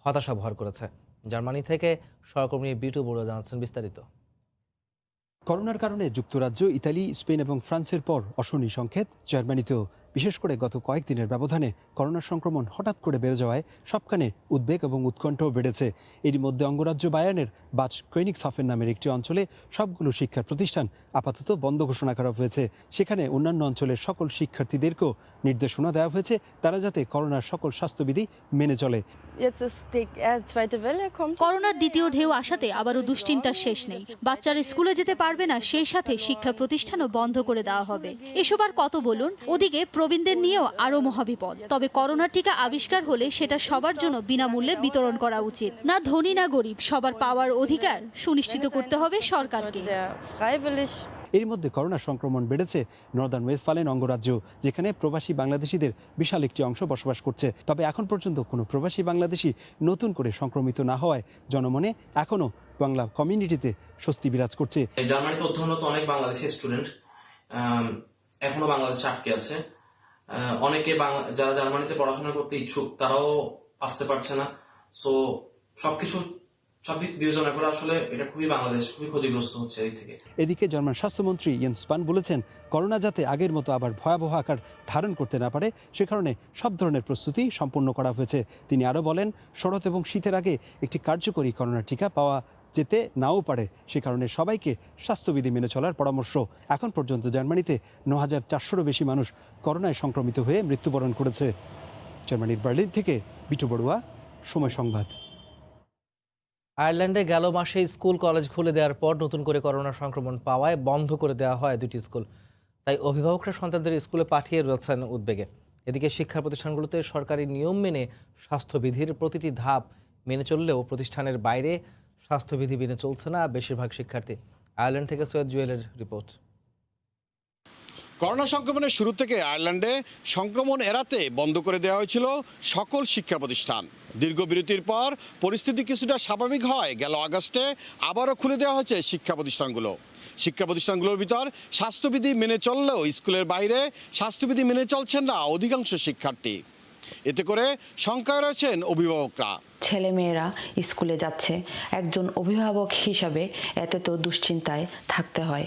হতাশা ভর করেছে। জার্মানি থেকে সহকর্মী বিটু বড়ুয়া জানাচ্ছেন বিস্তারিত। করোনার কারণে যুক্তরাজ্য, ইতালি, স্পেন এবং ফ্রান্সের পর অশনি সংকেত জার্মানিতেও। বিশেষ করে গত কয়েকদিনের ব্যবধানে করোনার সংক্রমণ হঠাৎ করে বেড়ে যাওয়ায় সবখানে উদ্বেগ এবং উৎকণ্ঠাও বেড়েছে। এরই মধ্যে অঙ্গরাজ্য বায়ার্নের বাচ কোয়েনিগসহফেন নামের একটি অঞ্চলে সবগুলো শিক্ষা প্রতিষ্ঠান আপাতত বন্ধ ঘোষণা করা হয়েছে। সেখানে অন্যান্য অঞ্চলের সকল শিক্ষার্থীদেরকেও নির্দেশনা দেওয়া হয়েছে তারা যাতে করোনার সকল স্বাস্থ্যবিধি মেনে চলে। করোনার দ্বিতীয় ঢেউ আসাতে আবারও দুশ্চিন্তার শেষ নেই। বাচ্চারা স্কুলে যেতে পারবে না, সেই সাথে শিক্ষা প্রতিষ্ঠানও বন্ধ করে দেওয়া হবে। এসব আর কত বলুন, ওদিকে প্রবীণদের নিয়েও আরও মহাবিপদ। তবে করোনার টিকা আবিষ্কার হলে সেটা সবার জন্য বিনামূল্যে বিতরণ করা উচিত। না ধনী না গরিব, সবার পাওয়ার অধিকার সুনিশ্চিত করতে হবে সরকারকে। এর মধ্যে করোনা সংক্রমণ বেড়েছে নর্দার্ন ওয়েস্টফালেন অঙ্গরাজ্য, যেখানে প্রবাসী বাংলাদেশিদের বিশাল একটি অংশ বসবাস করছে। তবে এখন পর্যন্ত কোনো প্রবাসী বাংলাদেশি নতুন করে সংক্রমিত না হওয়ায় জনমনে এখনও বাংলা কমিউনিটিতে স্বস্তি বিরাজ করছে। জার্মানিতে অধ্যয়নরত অনেক বাংলাদেশি স্টুডেন্ট এখনো বাংলাদেশে আটকে আছে। অনেকে যারা জার্মানিতে পড়াশোনা করতে ইচ্ছুক তারাও আসতে পারছে না। সো সবকিছু সব দিক বিবেচনা করে আসলে এটা বাংলাদেশ খুবই ক্ষতিগ্রস্ত হচ্ছে এই থেকে। এদিকে জার্মান স্বাস্থ্যমন্ত্রী ইয়েন্স স্পান বলেছেন, করোনা যাতে আগের মতো আবার ভয়াবহ আকার ধারণ করতে না পারে সে কারণে সব ধরনের প্রস্তুতি সম্পন্ন করা হয়েছে। তিনি আরও বলেন, শরৎ এবং শীতের আগে একটি কার্যকরী করোনা টিকা পাওয়া যেতে নাও পারে, সে কারণে সবাইকে স্বাস্থ্যবিধি মেনে চলার পরামর্শ। এখন পর্যন্ত জার্মানিতে ৯,৪০০-রও বেশি মানুষ করোনায় সংক্রমিত হয়ে মৃত্যুবরণ করেছে। জার্মানির বার্লিন থেকে বিটু বড়ুয়া, সময় সংবাদ। আয়ারল্যান্ডে গেল মাসে স্কুল কলেজ খুলে দেওয়ার পর নতুন করে করোনা সংক্রমণ পাওয়ায় বন্ধ করে দেওয়া হয় দুটি স্কুল। তাই অভিভাবকরা সন্তানদের স্কুলে পাঠিয়ে রয়েছেন উদ্বেগে। এদিকে শিক্ষা প্রতিষ্ঠানগুলোতে সরকারি নিয়ম মেনে স্বাস্থ্যবিধির প্রতিটি ধাপ মেনে চললেও প্রতিষ্ঠানের বাইরে স্বাস্থ্যবিধি মেনে চলছে না বেশিরভাগ শিক্ষার্থী। আয়ারল্যান্ড থেকে সৈয়দ জুয়েলের রিপোর্ট। করোনা সংক্রমণের শুরু থেকে আয়ারল্যান্ডে সংক্রমণ এড়াতে বন্ধ করে দেওয়া হয়েছিল সকল শিক্ষা প্রতিষ্ঠান। দীর্ঘ বিরতির পর পরিস্থিতি কিছুটা স্বাভাবিক হয় গেল আগস্টে আবারও খুলে দেওয়া হয়েছে শিক্ষা প্রতিষ্ঠানগুলো। শিক্ষা প্রতিষ্ঠানগুলোর ভিতর স্বাস্থ্যবিধি মেনে চললেও স্কুলের বাইরে স্বাস্থ্যবিধি মেনে চলছেন না অধিকাংশ শিক্ষার্থী। এতে করে শঙ্কায় রয়েছেন অভিভাবকরা। ছেলেমেয়েরা স্কুলে যাচ্ছে, একজন অভিভাবক হিসাবে এতে তো দুশ্চিন্তায় থাকতে হয়।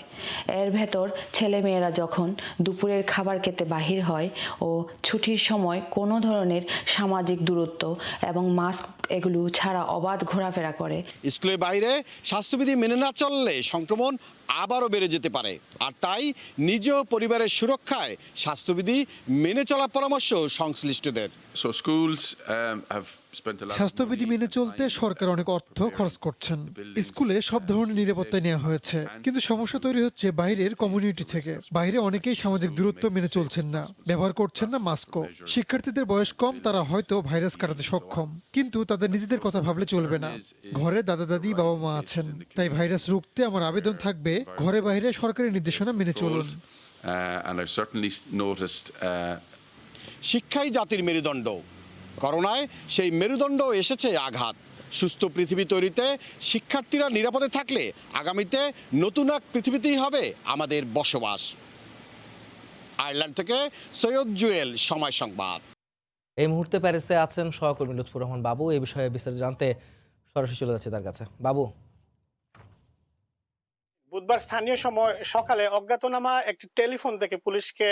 এর ভেতর ছেলেমেয়েরা যখন দুপুরের খাবার খেতে বাহির হয় ও ছুটির সময় কোনো ধরনের সামাজিক দূরত্ব এবং মাস্ক এগুলো ছাড়া অবাধ ঘোরাফেরা করে। স্কুলের বাইরে স্বাস্থ্যবিধি মেনে না চললে সংক্রমণ আবারও বেড়ে যেতে পারে, আর তাই নিজ পরিবারের সুরক্ষায় স্বাস্থ্যবিধি মেনে চলার পরামর্শ সংশ্লিষ্টদের। স্বাস্থ্যবিধি মেনে চলতে সরকার অনেক অর্থ খরচ করছেন। স্কুলে সব ধরনের নিরাপত্তা নেওয়া হয়েছে, কিন্তু সমস্যা তৈরি হচ্ছে বাইরের কমিউনিটি থেকে। বাইরে অনেকেই সামাজিক দূরত্ব মেনে চলছেন না, ব্যবহার করছেন না মাস্কও। শিক্ষার্থীদের বয়স কম, তারা হয়তো ভাইরাস কাটাতে সক্ষম, কিন্তু তাদের নিজেদের কথা ভাবলে চলবে না। ঘরে দাদা দাদি বাবা মা আছেন, তাই ভাইরাস রুখতে আমার আবেদন থাকবে, ঘরে বাইরে সরকারি নির্দেশনা মেনে চলুন। শিক্ষাই জাতির মেরুদণ্ড। করোনায় সেই মেরুদণ্ড এসেছে আঘাত। সুস্থ পৃথিবী তৈরিতে শিক্ষার্থীরা নিরাপদে থাকলে আগামীতে নতুন এক পৃথিবীতেই হবে আমাদের বসবাস। আয়ারল্যান্ড থেকে সৈয়দ জুয়েল, সময় সংবাদ। এই মুহূর্তে প্যারিসে আছেন সহকর্মী লুৎফুর রহমান বাবু। এই বিষয়ে বিস্তারিত জানতে সরাসরি চলে যাচ্ছে তার কাছে। বাবু, বুধবার স্থানীয় সময় সকালে অজ্ঞাতনামা একটি টেলিফোন থেকে পুলিশকে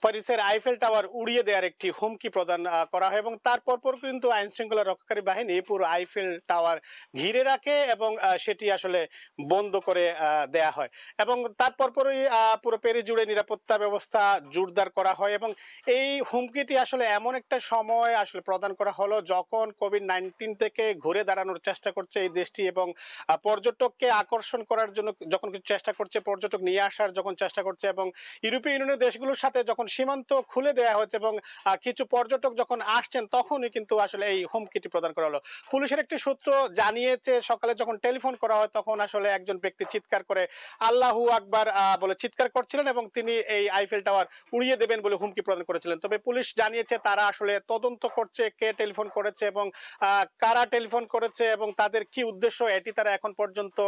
প্যারিসের আইফেল টাওয়ার উড়িয়ে দেওয়ার একটি হুমকি প্রদান করা হয় এবং তারপর কিন্তু আইন শৃঙ্খলা রক্ষাকারী বাহিনী পুরো আইফেল টাওয়ার ঘিরে রাখে এবং সেটি আসলে বন্ধ করে দেয়া হয় এবং তারপরই পুরো প্যারিস জুড়ে নিরাপত্তা ব্যবস্থা জোরদার করা হয় এবং এই হুমকিটি আসলে এমন একটা সময় আসলে প্রদান করা হলো যখন কোভিড-19 থেকে ঘুরে দাঁড়ানোর চেষ্টা করছে এই দেশটি এবং পর্যটককে আকর্ষণ করার জন্য যখন চেষ্টা করছে, পর্যটক নিয়ে আসার যখন চেষ্টা করছে এবং ইউরোপীয় ইউনিয়নের দেশগুলোর সাথে যখন সীমান্ত খুলে দেওয়া হয়েছে এবং কিছু পর্যটক যখন আসছেন তখনই কিন্তু আসলে এই হুমকিটি প্রদান করা হলো। পুলিশের একটি সূত্র জানিয়েছে সকালে যখন টেলিফোন করা হয় তখন আসলে একজন ব্যক্তি চিৎকার করে আল্লাহু আকবার বলে চিৎকার করছিলেন এবং তিনি এই আইফেল টাওয়ার উড়িয়ে দেবেন বলে হুমকি প্রদান করেছিলেন। তবে পুলিশ জানিয়েছে তারা আসলে তদন্ত করছে কে টেলিফোন করেছে এবং কারা টেলিফোন করেছে এবং তাদের কি উদ্দেশ্য এটি তারা এখন পর্যন্ত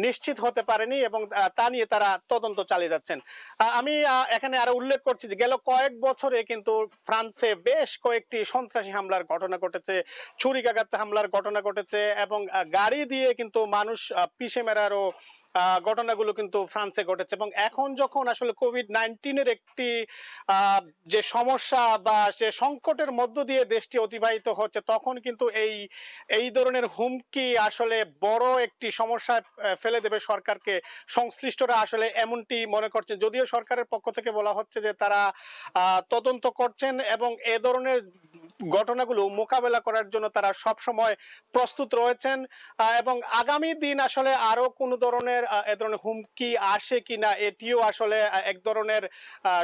নিশ্চিত হতে পারেনি এবং তা নিয়ে তারা তদন্ত চালিয়ে যাচ্ছেন। আমি এখানে আরো উল্লেখ করছি যে গেল কয়েক বছরে কিন্তু ফ্রান্সে বেশ কয়েকটি সন্ত্রাসী হামলার ঘটনা ঘটেছে, ছুরিকাঘাত হামলার ঘটনা ঘটেছে এবং গাড়ি দিয়ে কিন্তু মানুষ পিষে মেরারও ঘটনাগুলো কিন্তু ফ্রান্সে ঘটেছে এবং এখন যখন আসলে কোভিড-19 এর একটি যে সমস্যা বা সে সংকটের মধ্য দিয়ে দেশটি অতিবাহিত হচ্ছে তখন কিন্তু এই ধরনের হুমকি আসলে বড় একটি সমস্যায় ফেলে দেবে সরকারকে। সংশ্লিষ্টরা আসলে এমনটি মনে করছেন, যদিও সরকারের পক্ষ থেকে বলা হচ্ছে যে তারা তদন্ত করছেন এবং এ ধরনের ঘটনাগুলো মোকাবেলা করার জন্য তারা সব সময় প্রস্তুত রয়েছেন এবং আগামী দিন আসলে আরো কোন ধরনের এ ধরনের হুমকি আসে কিনা এটিও আসলে এক ধরনের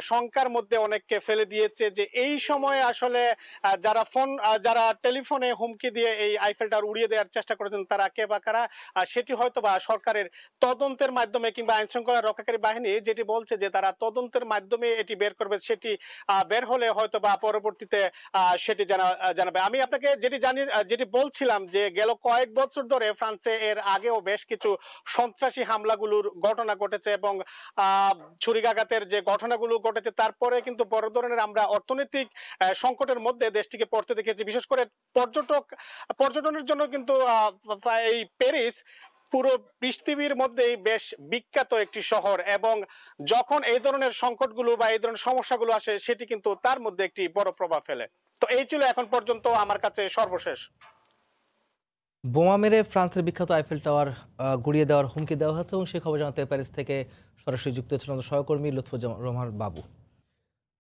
শঙ্কার মধ্যে অনেককে ফেলে দিয়েছে যে এই সময়ে আসলে যারা টেলিফোনে হুমকি দিয়ে এই আইফেল টাওয়ার উড়িয়ে দেওয়ার চেষ্টা করেছেন তারা কে বা কারা, সেটি হয়তো বা সরকারের তদন্তের মাধ্যমে কিংবা আইন শৃঙ্খলা রক্ষাকারী বাহিনী যেটি বলছে যে তারা তদন্তের মাধ্যমে এটি বের করবে, সেটি বের হলে হয়তো বা পরবর্তীতে সেটি সেটি জানাবে। আমি আপনাকে যেটি বলছিলাম যে গেল কয়েক বছর ধরে ফ্রান্সে এর আগেও বেশ কিছু সন্ত্রাসী হামলাগুলোর ঘটনা ঘটেছে এবং ছুরিকাঘাতের যে ঘটনাগুলো ঘটেছে তারপরে কিন্তু বড় ধরনের আমরা অর্থনৈতিক সংকটের মধ্যে দেশটিকে পড়তে দেখেছি। বিশেষ করে পর্যটনের জন্য কিন্তু এই প্যারিস পুরো পৃথিবীর মধ্যেই বেশ বিখ্যাত একটি শহর, এবং যখন এই ধরনের সংকটগুলো বা এই ধরনের সমস্যাগুলো আসে সেটি কিন্তু তার মধ্যে একটি বড় প্রভাব ফেলে। তো এই ছিল এখন পর্যন্ত আমার কাছে সর্বশেষ। বোমা মেরে ফ্রান্সের বিখ্যাত আইফেল টাওয়ার গুড়িয়ে দেওয়ার হুমকি দেওয়া হয়েছে এবং সে খবর জানাতে প্যারিস থেকে সরাসরি যুক্ত হচ্ছেন আমাদের সহকর্মী লুৎফুজ্জামান রহমান বাবু।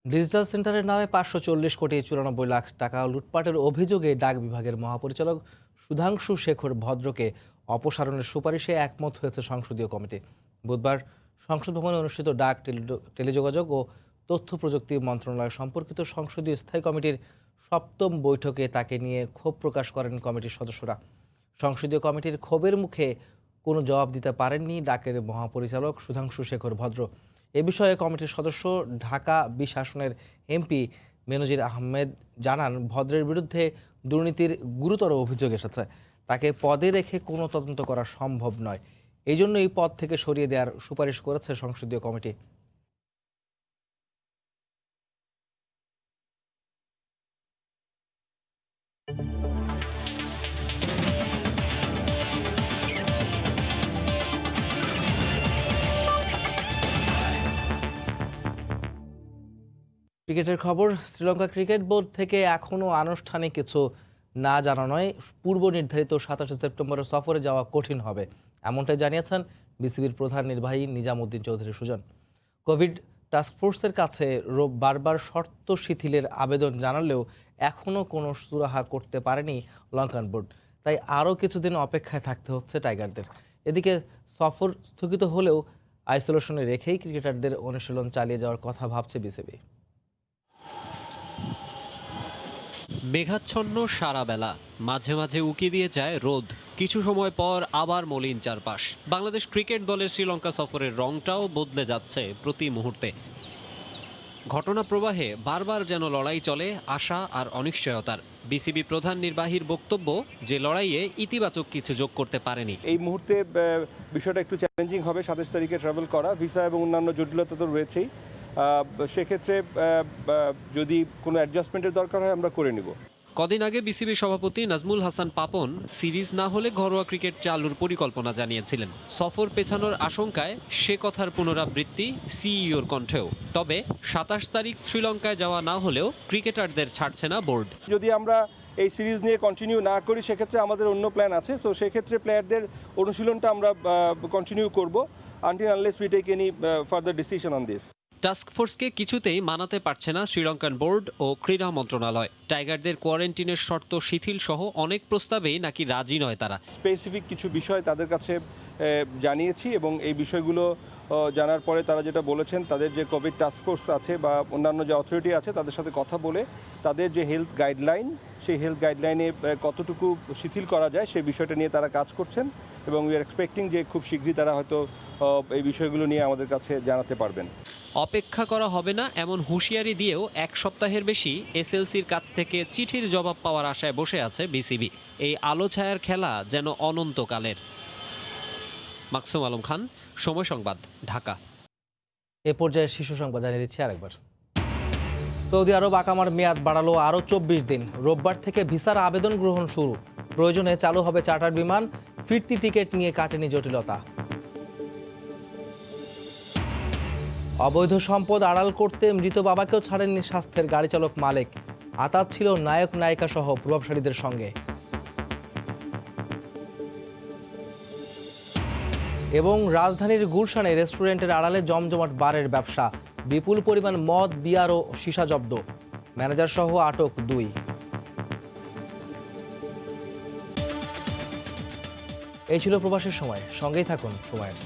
ডিজিটাল সেন্টারের নামে 540 কোটি 94 লাখ টাকা লুটপাটের অভিযোগে ডাক বিভাগের মহাপরিচালক সুধাংশু শেখর ভদ্রকে অপসারণের সুপারিশে একমত হয়েছে সংসদীয় কমিটি। বুধবার সংসদ ভবনে অনুষ্ঠিত ডাক, টেলিযোগাযোগ ও তথ্য প্রযুক্তি মন্ত্রণালয় সম্পর্কিত সংসদীয় স্থায়ী কমিটির 7ম বৈঠকে তাকে নিয়ে ক্ষোভ প্রকাশ করেন কমিটির সদস্যরা। সংসদীয় কমিটির ক্ষোভের মুখে কোনো জবাব দিতে পারেননি ডাকের মহাপরিচালক সুধাংশু শেখর ভদ্র। এ বিষয়ে কমিটির সদস্য ঢাকা 20 আসনের এমপি মেনজির আহমেদ জানান, ভদ্রের বিরুদ্ধে দুর্নীতির গুরুতর অভিযোগ এসেছে। তাকে পদে রেখে কোনো তদন্ত করা সম্ভব নয়, এই জন্য এই পদ থেকে সরিয়ে দেওয়ার সুপারিশ করেছে সংসদীয় কমিটি। ক্রিকেটের খবর। শ্রীলঙ্কা ক্রিকেট বোর্ড থেকে এখনও আনুষ্ঠানিক কিছু না জানানোয় পূর্ব নির্ধারিত 27 সেপ্টেম্বরের সফরে যাওয়া কঠিন হবে, এমনটাই জানিয়েছেন বিসিবির প্রধান নির্বাহী নিজামুদ্দিন চৌধুরী সুজন। কোভিড টাস্কফোর্সের কাছে বারবার শর্ত শিথিলের আবেদন জানালেও এখনও কোনো সুরাহা করতে পারেনি লঙ্কান বোর্ড, তাই আরও কিছুদিন অপেক্ষায় থাকতে হচ্ছে টাইগারদের। এদিকে সফর স্থগিত হলেও আইসোলেশনে রেখেই ক্রিকেটারদের অনুশীলন চালিয়ে যাওয়ার কথা ভাবছে বিসিবি। মেঘাচ্ছন্ন সারা বেলা, মাঝে মাঝে উকি দিয়ে যায় রোদ, কিছু সময় পর আবার মলিন চারপাশ। বাংলাদেশ ক্রিকেট দলের শ্রীলঙ্কা সফরের রংটাও বদলে যাচ্ছে প্রতি মুহূর্তে। ঘটনা প্রবাহে বারবার যেন লড়াই চলে আশা আর অনিশ্চয়তার। বিসিবি প্রধান নির্বাহীর বক্তব্য, যে লড়াইয়ে ইতিবাচক কিছু যোগ করতে পারেনি। এই মুহূর্তে বিষয়টা একটু চ্যালেঞ্জিং হবে 27 তারিখে ট্রাভেল করা, ভিসা এবং অন্যান্য জটিলতা তো রয়েছেই। সেক্ষেত্রে যদি কোনো অ্যাডজাস্টমেন্টের দরকার হয় আমরা করে নিব। কদিন আগে বিসিবি সভাপতি নাজমুল হাসান পাপন সিরিজ না হলে ঘরোয়া ক্রিকেট চালুর পরিকল্পনা জানিয়েছিলেন। সফর পেছানোর আশঙ্কায় সে কথার পুনরাবৃত্তি সিইওর কণ্ঠেও। তবে 27 তারিখ শ্রীলঙ্কায় যাওয়া না হলেও ক্রিকেটারদের ছাড়ছে না বোর্ড। যদি আমরা এই সিরিজ নিয়ে কন্টিনিউ না করি সেক্ষেত্রে আমাদের অন্য প্ল্যান আছে, সো সেক্ষেত্রে প্লেয়ারদের অনুশীলনটা আমরা কন্টিনিউ করব until unless we take any further decision on this. টাস্কফোর্সকে কিছুতেই মানাতে পারছে না শ্রীলঙ্কান বোর্ড ও ক্রীড়া মন্ত্রণালয়। টাইগারদের কোয়ারেন্টিনের শর্ত শিথিল সহ অনেক প্রস্তাবেই নাকি রাজি নয় তারা। স্পেসিফিক কিছু বিষয় তাদের কাছে জানিয়েছি এবং এই বিষয়গুলো জানার পরে তারা যেটা বলেছেন, তাদের যে কোভিড টাস্কফোর্স আছে বা অন্যান্য যে অথরিটি আছে তাদের সাথে কথা বলে তাদের যে হেলথ গাইডলাইন, সেই হেলথ গাইডলাইনে কতটুকু শিথিল করা যায় সেই বিষয়টা নিয়ে তারা কাজ করছেন এবং উই আর এক্সপেক্টিং যে খুব শীঘ্রই তারা হয়তো এই বিষয়গুলো নিয়ে আমাদের কাছে জানাতে পারবেন। অপেক্ষা করা হবে না এমন হুঁশিয়ারি দিয়েও 1 সপ্তাহের বেশি এসএলসির কাছ থেকে চিঠির জবাব পাওয়ার আশায় বসে আছে বিসিবি। এই আলো ছায়ার খেলা যেন অনন্তকালের। মাকসুম আলম খান, সময় সংবাদ, ঢাকা। এ পর্যায়ে শিশু সংবাদ জানিয়ে দিচ্ছি আরেকবার। সৌদি আরব আকামার মেয়াদ বাড়ালো আরও 24 দিন। রোববার থেকে ভিসার আবেদন গ্রহণ শুরু। প্রয়োজনে চালু হবে চার্টার বিমান। ফিরতি টিকিট নিয়ে কাটেনি জটিলতা। অবৈধ সম্পদ আড়াল করতে মৃত বাবাকেও ছাড়েননি স্বাস্থ্যের গাড়ি চালক মালেক। আতাত ছিল নায়ক নায়িকা সহ প্রভাবশালীদের সঙ্গে। এবং রাজধানীর গুলশানে রেস্টুরেন্টের আড়ালে জমজমাট বারের ব্যবসা। বিপুল পরিমাণ মদ, বিয়ার ও সীসা জব্দ। ম্যানেজার সহ আটক 2। এই ছিল প্রবাসের সময়। সঙ্গেই থাকুন সময়ের।